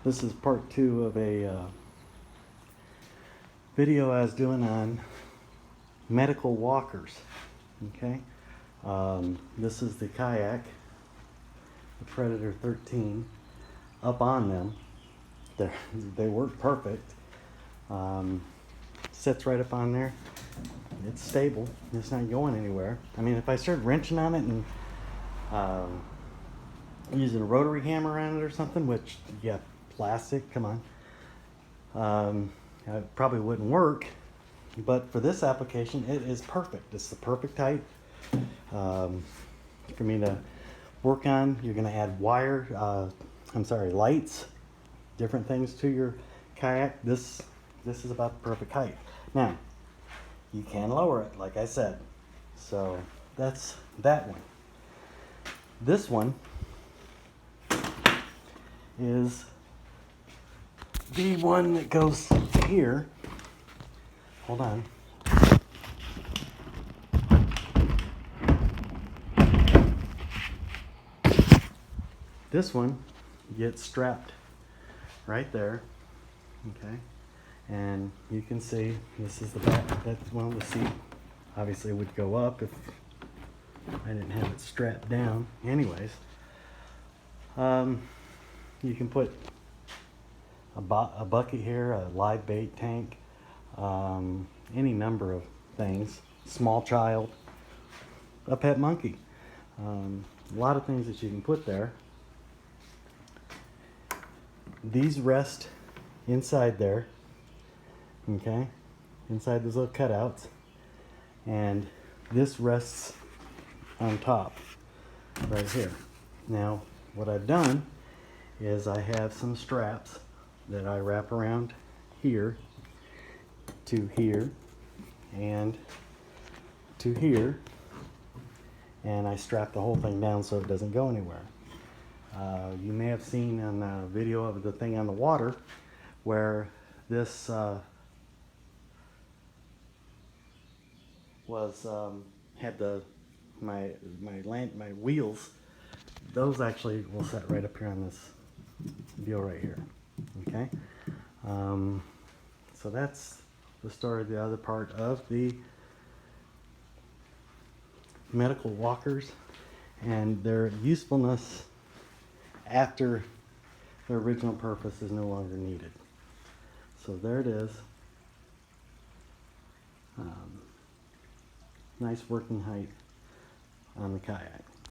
This is part 2 of a video I was doing on medical walkers. Okay, this is the Kayak, the Predator 13. Up on them, they work perfect. Sits right up on there. It's stable. It's not going anywhere. I mean, if I start wrenching on it and using a rotary hammer on it or something, which, yeah, plastic, come on, it probably wouldn't work. But for this application, it is perfect. It's the perfect height for me to work on. You're going to add lights, different things to your kayak. This is about the perfect height. Now, you can lower it, like I said. So that's that one. This one is the one that goes here. Hold on. This one gets strapped right there. Okay. And you can see this is the back. That's one the seat obviously would go up if I didn't have it strapped down. Anyways, you can put a bucket here, a live bait tank, any number of things. Small child, a pet monkey. A lot of things that you can put there. These rest inside there. Okay, inside those little cutouts, and this rests on top right here. Now what I've done is I have some straps that I wrap around here to here and to here, and I strap the whole thing down so it doesn't go anywhere. You may have seen on a video of the thing on the water where this had my wheels. Those actually will set right up here on this deal right here. Okay, so that's the story of the other part of the medical walkers and their usefulness after their original purpose is no longer needed. So there it is. Nice working height on the kayak.